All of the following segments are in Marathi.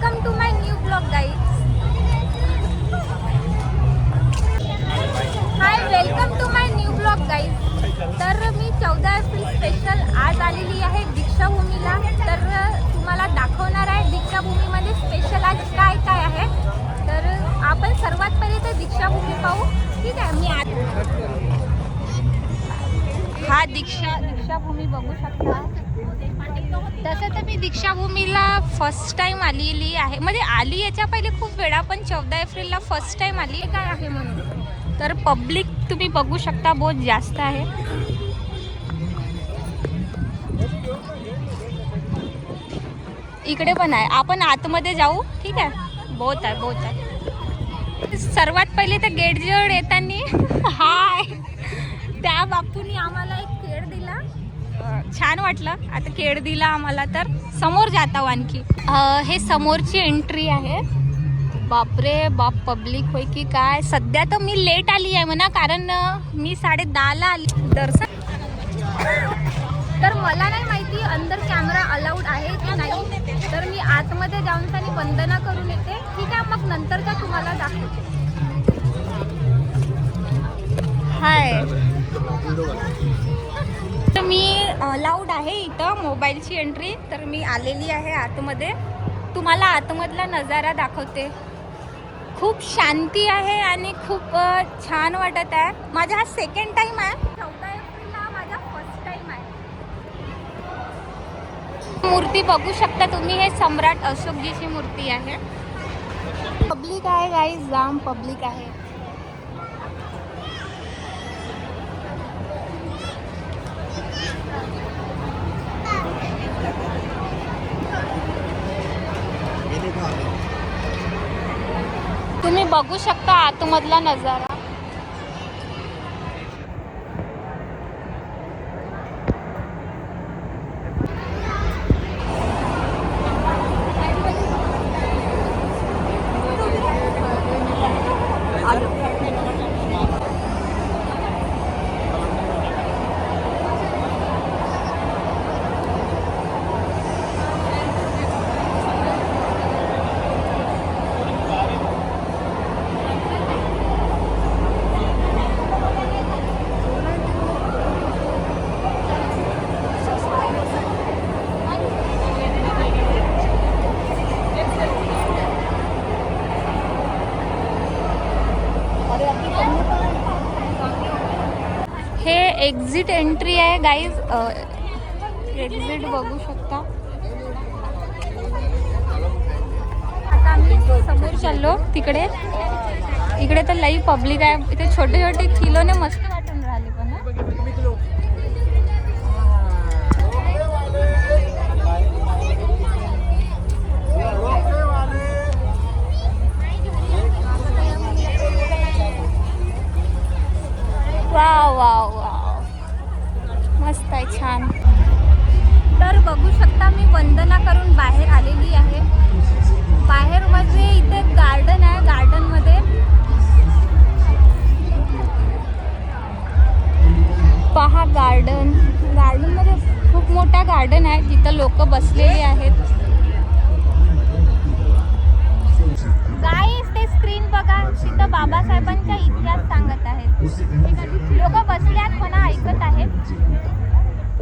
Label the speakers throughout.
Speaker 1: Welcome to my new blog guys. Hi, welcome to my new blog guys. तर मी 14 एप्रिल स्पेशल आज आलेली आहे दीक्षाभूमीला. तर तुम्हाला दाखवणार आहे दीक्षाभूमीमध्ये स्पेशल आज काय काय आहे. तर आपण सर्वात पहिले तर दीक्षाभूमी पाहू. ठीक आहे. मी हा दीक्षाभूमी बघू शकता. तसं तर मी दीक्षाभूमीला फर्स्ट टाइम आलेली आहे. म्हणजे आली याच्या पहिले खूप वेळा, पण 14 एप्रिलला फर्स्ट टाइम आली काय आहे म्हणून. तर पब्लिक तुम्ही बघू शकता बहुत जास्त आहे. इकडे पण आहे. आपण आतमध्ये जाऊ. ठीक आहे. बहुत आहे. सर्वात पहिले तर गेट जवळ येताना हाय, त्या बापूंनी आम्हाला एक केळ दिला. छान वाटलं. आता केळ दिला आम्हाला. तर समोर जाता आणखी. हे समोरची एंट्री आहे. बापरे बाप, पब्लिक होय की काय. सध्या तर मी लेट आली आहे म्हणा, कारण मी 10:30ला आली दर्शन. तर मला नाही माहिती अंदर कॅमेरा अलाउड आहे की नाही. तर मी आतमध्ये जाऊन त्यांनी वंदना करून येते. ठीक आहे. मग नंतर का तुम्हाला दाखवते. हाय. तर मी अलाउड आहे इथं मोबाईलची एंट्री. तर मी आलेली आहे आतमध्ये. तुम्हाला आतमधला नजारा दाखवते. खूप शांती आहे आणि खूप छान वाटत आहे. माझा हा सेकंड टाइम आहे. 14 एप्रिलला माझा फर्स्ट टाइम आहे. मूर्ती बघू शकता तुम्ही. हे सम्राट अशोकजीची मूर्ती आहे. पब्लिक आहे गाईज, जाम पब्लिक आहे. तुम्ही बघू शकता आतमधला नजारा. हे एक्झिट एंट्री आहे गाईज. एक्झिट बघू शकता. आता आम्ही समोर चाललो तिकडे. इकडे तर लई पब्लिक आहे. इथे छोटे छोटे खिलोने मस्त वाटून राहिले. पण वाव वाव वाव, मस्त आहे, छान. तर बघू शकता मी वंदना करून बाहेर आलेली आहे. बाहेर म्हणजे इथे गार्डन आहे. गार्डन मध्ये पहा. गार्डन मध्ये खूप मोठा गार्डन आहे जिथं लोक बसलेले आहेत. गाईस, ते स्क्रीन बघा. तिथं बाबासाहेबांचा इतिहास सांगत आहेत. लोक बसल्यात म्हणा, ऐकत आहेत.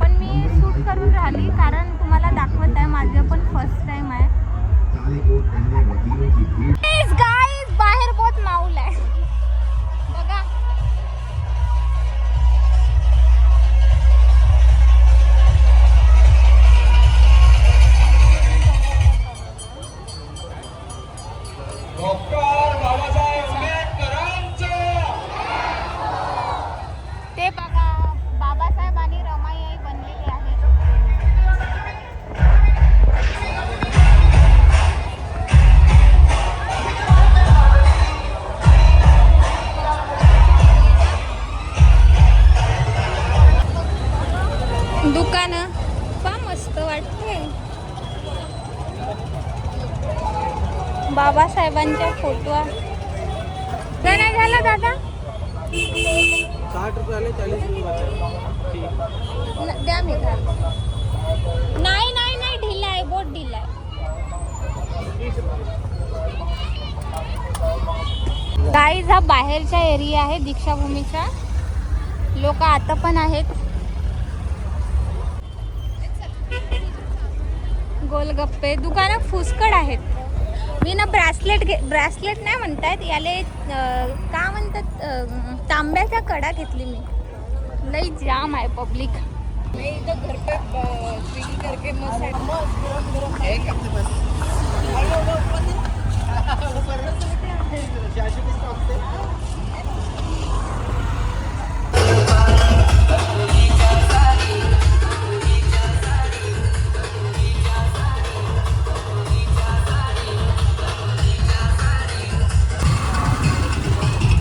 Speaker 1: पण मी शूट करून राहिली कारण तुम्हाला दाखवत आहे. माझं पण फर्स्ट टाइम आहे. गाईस, बाहेर बहुत माऊल आहे बघा. ते बघा, बाबासाहेब आणि रमाई बनलेले आहेत. दुकानं पहा, मस्त वाटते. बाबासाहेबांच्या फोटो. नाही झाला दादा.
Speaker 2: 60 रुपये आले, 40 रुपये
Speaker 1: द्या मी नाही ढिला आहे, बहुत ढिला आहे. गाईज हा बाहेरचा एरिया आहे दीक्षाभूमीचा. लोक आता पण आहेत. गोलगप्पे दुकानं पुष्कळ आहेत. मी ना ब्रासलेट नाही म्हणतात याले, का म्हणतात, तांब्याचा कडा घेतली मी. लई जाम आहे पब्लिक.